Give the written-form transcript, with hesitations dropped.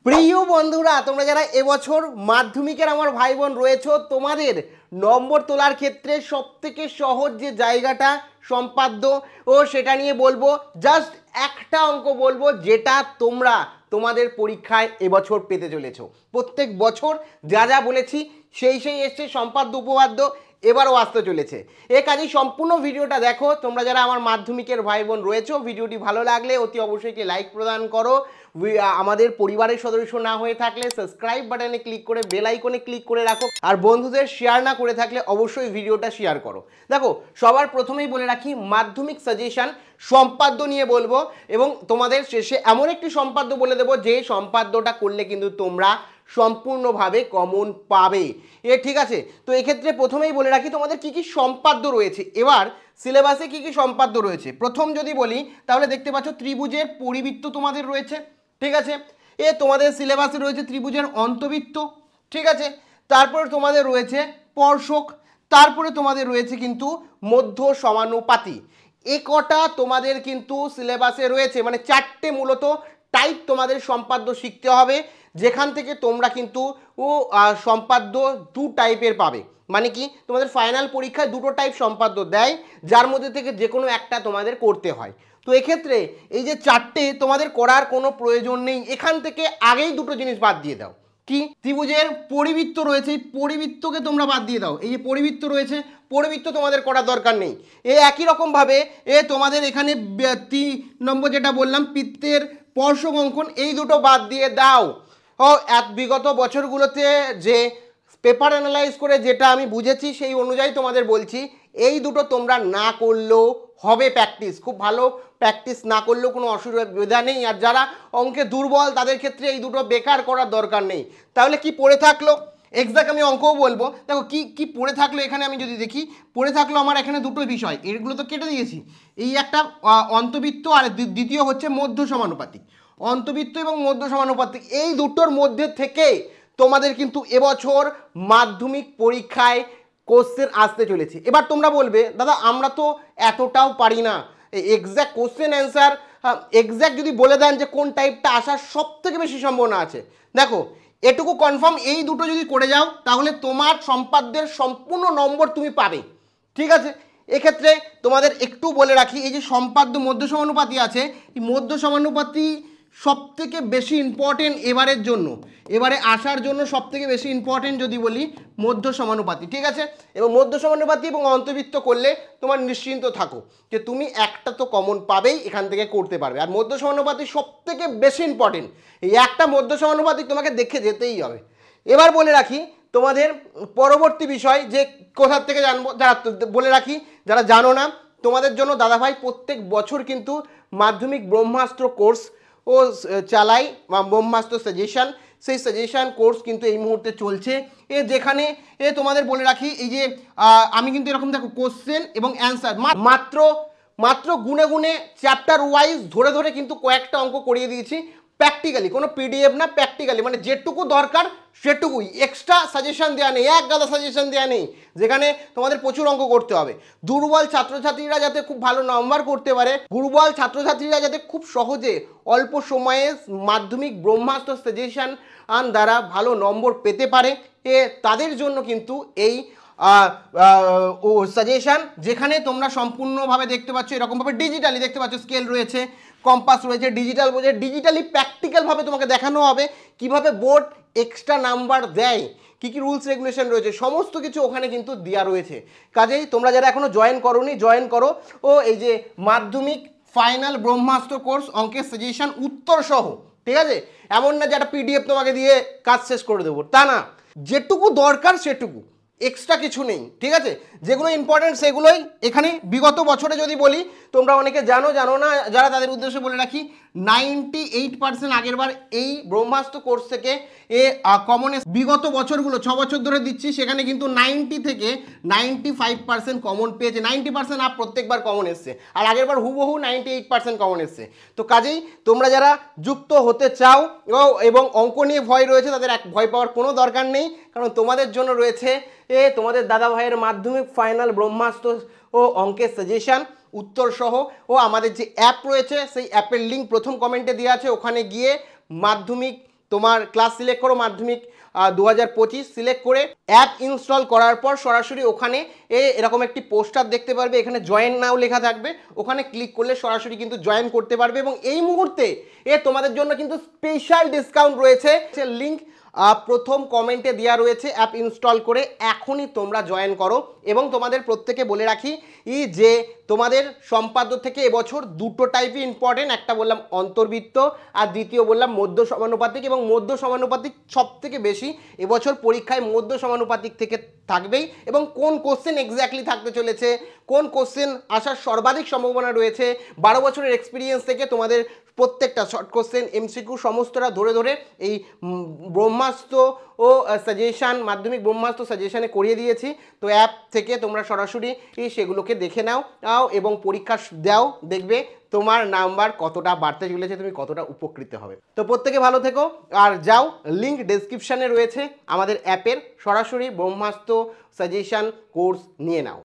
প্রিয় বন্ধুরা, তোমরা যারা এবছর মাধ্যমিকের আমার ভাই বোন রয়েছো, তোমাদের নম্বর তোলার ক্ষেত্রে সবথেকে সহজ যে জায়গাটা সম্পাদ্য, ও সেটা নিয়ে বলবো। জাস্ট একটা অঙ্ক বলবো যেটা তোমরা তোমাদের পরীক্ষায় এবছর পেতে চলেছো। প্রত্যেক বছর যা যা বলেছি সেই এসছে সম্পাদ্য উপপাদ্য, এবারও আসতে চলেছে। এ কাজেই সম্পূর্ণ ভিডিওটা দেখো। তোমরা যারা আমার মাধ্যমিকের ভাই বোন রয়েছো, ভিডিওটি ভালো লাগলে অতি অবশ্যই একটি লাইক প্রদান করো। আমাদের পরিবারের সদস্য না হয়ে থাকলে সাবস্ক্রাইব বাটনে ক্লিক করে বেল আইকনে ক্লিক করে রাখো। আর বন্ধুদের শেয়ার না করে থাকলে অবশ্যই ভিডিওটা শেয়ার করো। দেখো, সবার প্রথমেই বলে রাখি, মাধ্যমিক সাজেশন সম্পাদ্য নিয়ে বলবো এবং তোমাদের শেষে এমন একটি সম্পাদ্য বলে দেবো যে সম্পাদ্যটা করলে কিন্তু তোমরা সম্পূর্ণভাবে কমন পাবে। ঠিক আছে? তো এক্ষেত্রে প্রথমেই বলে রাখি তোমাদের কি কি সম্পাদ্য রয়েছে। এবার সিলেবাসে কি কি সম্পাদ্য রয়েছে প্রথম যদি বলি, তাহলে দেখতে পাচ্ছ ত্রিভুজের পরিবৃত্ত তোমাদের রয়েছে। ঠিক আছে? তোমাদের সিলেবাসে রয়েছে ত্রিভুজের অন্তবৃত্ত। ঠিক আছে? তারপরে তোমাদের রয়েছে স্পর্শক, তারপরে তোমাদের রয়েছে কিন্তু মধ্য সমানুপাতি। এ কটা তোমাদের কিন্তু সিলেবাসে রয়েছে, মানে চারটে মূলত টাইপ তোমাদের সম্পাদ্য শিখতে হবে, যেখান থেকে তোমরা কিন্তু সম্পাদ্য দু টাইপের পাবে। মানে কি, তোমাদের ফাইনাল পরীক্ষায় দুটো টাইপ সম্পাদ্য দেয়, যার মধ্যে থেকে যে কোনো একটা তোমাদের করতে হয়। তো এক্ষেত্রে এই যে চারটে তোমাদের করার কোনো প্রয়োজন নেই, এখান থেকে আগেই দুটো জিনিস বাদ দিয়ে দাও। কি? ত্রিভুজের পরিবৃত্ত রয়েছে, এই পরিবৃত্তকে তোমরা বাদ দিয়ে দাও। এই যে পরিবৃত্ত রয়েছে, পরিবৃত্ত তোমাদের করার দরকার নেই। একই রকমভাবে তোমাদের এখানে 3 নম্বর যেটা বললাম বৃত্তের স্পর্শক অঙ্কন, এই দুটো বাদ দিয়ে দাও। বিগত বছরগুলোতে যে পেপার অ্যানালাইজ করে যেটা আমি বুঝেছি সেই অনুযায়ী তোমাদের বলছি, এই দুটো তোমরা না করলেও হবে প্র্যাকটিস। খুব ভালো প্র্যাকটিস না করলেও কোনো অসুবিধা নেই। আর যারা অঙ্কে দুর্বল তাদের ক্ষেত্রে এই দুটো বেকার করার দরকার নেই। তাহলে কি পড়ে থাকলো? এক্সাক্ট আমি অঙ্কও বলবো। দেখো কি কি পড়ে থাকলো এখানে, আমি যদি দেখি পড়ে থাকলো আমার এখানে দুটো বিষয়, এগুলো তো কেটে দিয়েছি। এই একটা অন্তবৃত্ত, আর দ্বিতীয় হচ্ছে মধ্য সমানুপাতিক। অন্তবৃত্ত এবং মধ্য সমানুপাতিক, এই দুটোর মধ্যে থেকে তোমাদের কিন্তু এবছর মাধ্যমিক পরীক্ষায় কোশ্চেন আসতে চলেছে। এবার তোমরা বলবে, দাদা আমরা তো এতটাও পারি না, এক্স্যাক্ট কোশ্চেন অ্যান্সার এক্স্যাক্ট যদি বলে দেন যে কোন টাইপটা আসার সব থেকে বেশি সম্ভাবনা আছে। দেখো, এটুকু কনফার্ম, এই দুটো যদি করে যাও তাহলে তোমার সম্পাদ্যের সম্পূর্ণ নম্বর তুমি পাবে। ঠিক আছে? এক্ষেত্রে তোমাদের একটু বলে রাখি, এই যে সম্পাদ্য মধ্য সমানুপাতি আছে, এই মধ্য সমানুপাতি সবথেকে বেশি ইম্পর্টেন্ট এবারের জন্য, এবারে আসার জন্য সবথেকে বেশি ইম্পর্টেন্ট যদি বলি মধ্য সমানুপাতি। ঠিক আছে? এবং মধ্য সমানুপাতি এবং অন্তবৃত্ত করলে তোমার নিশ্চিন্ত থাকো যে তুমি একটা তো কমন পাবেই, এখান থেকে করতে পারবে। আর মধ্য সমানুপাতি সবথেকে বেশি ইম্পর্টেন্ট, এই একটা মধ্য সমানুপাতি তোমাকে দেখে যেতেই হবে। এবার বলে রাখি তোমাদের পরবর্তী বিষয় যে কোথা থেকে জানবো, যারা বলে রাখি যারা জানো না, তোমাদের জন্য দাদাভাই প্রত্যেক বছর কিন্তু মাধ্যমিক ব্রহ্মাস্ত্র কোর্স ও চালাই, ব্রহ্মাস্ত্র সাজেশন, সেই সাজেশন কোর্স কিন্তু এই মুহূর্তে চলছে। যেখানে তোমাদের বলে রাখি, এই যে আমি কিন্তু এরকম দেখো কোশ্চেন এবং অ্যান্সার মাত্র গুনে গুনে চ্যাপ্টার ওয়াইজ ধরে ধরে কিন্তু কয়েকটা অঙ্ক করিয়ে দিয়েছি প্র্যাকটিক্যালি, কোনো পিডিএফ না, প্র্যাকটিক্যালি, মানে যেটুকু দরকার সেটুকুই, এক্সট্রা সাজেশন দেওয়া নেই, এক গাদা সাজেশন দেওয়া নেই, যেখানে তোমাদের প্রচুর অঙ্ক করতে হবে। দুর্বল ছাত্রছাত্রীরা যাতে খুব ভালো নম্বর করতে পারে, দুর্বল ছাত্রছাত্রীরা যাতে খুব সহজে অল্প সময়ে মাধ্যমিক ব্রহ্মাস্ত্র সাজেশন দ্বারা ভালো নম্বর পেতে পারে, তাদের জন্য কিন্তু এই সাজেশন, যেখানে তোমরা সম্পূর্ণভাবে দেখতে পাচ্ছ এরকমভাবে ডিজিটালি দেখতে পাচ্ছ, স্কেল রয়েছে, কম্পাস রয়েছে, ডিজিটাল বোঝে, ডিজিটালি প্র্যাকটিক্যালভাবে তোমাকে দেখানো হবে কিভাবে বোর্ড এক্সট্রা নাম্বার দেয়, কী কী রুলস রেগুলেশন রয়েছে, সমস্ত কিছু ওখানে কিন্তু দেওয়া রয়েছে। কাজেই তোমরা যারা এখনও জয়েন করোনি, জয়েন করো। এই যে মাধ্যমিক ফাইনাল ব্রহ্মাস্ত্র কোর্স অঙ্কের সাজেশন উত্তর সহ। ঠিক আছে? এমন না যে একটা পিডিএফ তোমাকে দিয়ে কাজ শেষ করে দেবো, তা না, যেটুকু দরকার সেটুকু, এক্সট্রা কিছু নেই। ঠিক আছে? যেগুলো ইম্পর্টেন্ট সেগুলোই এখানে। বিগত বছরে যদি বলি, তোমরা অনেকে জানো না, যারা তাদের উদ্দেশ্যে বলে রাখি, 98% আগেরবার এই ব্রহ্মাস্ত্র কোর্স থেকে কমন বিগত বছরগুলো 6 বছর ধরে দিচ্ছি, সেখানে কিন্তু 90 থেকে 95% কমন পেয়েছে, 90% আপ প্রত্যেকবার কমন এসছে, আর আগেরবার হুবহু 98% কমন এসছে। তো কাজেই তোমরা যারা যুক্ত হতে চাও এবং অঙ্ক নিয়ে ভয় রয়েছে, তাদের ভয় পাওয়ার কোনো দরকার নেই, কারণ তোমাদের জন্য রয়েছে তোমাদের দাদা ভাইয়ের মাধ্যমিক ফাইনাল ব্রহ্মাস্ত্র ও অঙ্কের সাজেশন উত্তর সহ, ও আমাদের যে অ্যাপ রয়েছে সেই অ্যাপের লিঙ্ক প্রথম কমেন্টে দেওয়া আছে, ওখানে গিয়ে মাধ্যমিক তোমার ক্লাস সিলেক্ট করো মাধ্যমিক 2025 সিলেক্ট করে অ্যাপ ইনস্টল করার পর সরাসরি ওখানে এরকম একটি পোস্টার দেখতে পারবে, এখানে জয়েন নাও লেখা থাকবে, ওখানে ক্লিক করলে সরাসরি কিন্তু জয়েন করতে পারবে। এবং এই মুহূর্তে তোমাদের জন্য কিন্তু স্পেশাল ডিসকাউন্ট রয়েছে, লিঙ্ক প্রথম কমেন্টে দেওয়া রয়েছে। অ্যাপ ইনস্টল করে এখনই তোমরা জয়েন করো। এবং তোমাদের প্রত্যেকে বলে রাখি যে তোমাদের সম্পাদ্য থেকে এবছর দুটো টাইপই ইম্পর্টেন্ট, একটা বললাম অন্তর্বৃত্ত আর দ্বিতীয় বললাম মধ্য সমানুপাতিক। এবং মধ্য সমানুপাতিক সব থেকে বেশি এবছর পরীক্ষায় মধ্য সমানুপাতিক থেকে থাকবেই। এবং কোন কোশ্চেন এক্স্যাক্টলি থাকতে চলেছে, কোন কোশ্চেন আসার সর্বাধিক সম্ভাবনা রয়েছে, 12 বছরের এক্সপিরিয়েন্স থেকে তোমাদের প্রত্যেকটা শর্ট কোশ্চেন এমসিকিউ সমস্তটা ধরে ধরে এই ব্রহ্মাস্ত্র ও সাজেশান, মাধ্যমিক ব্রহ্মাস্ত্র সাজেশানে করিয়ে দিয়েছি। তো অ্যাপ থেকে তোমরা সরাসরি সেগুলোকে দেখে নাও এবং পরীক্ষা দাও, দেখবে তোমার নাম্বার কতটা বাড়তে চলেছে, তুমি কতটা উপকৃত হবে। তো প্রত্যেকে ভালো থেকো আর যাও, লিঙ্ক ডেসক্রিপশানে রয়েছে আমাদের অ্যাপের, সরাসরি ব্রহ্মাস্ত্র সাজেশান কোর্স নিয়ে নাও।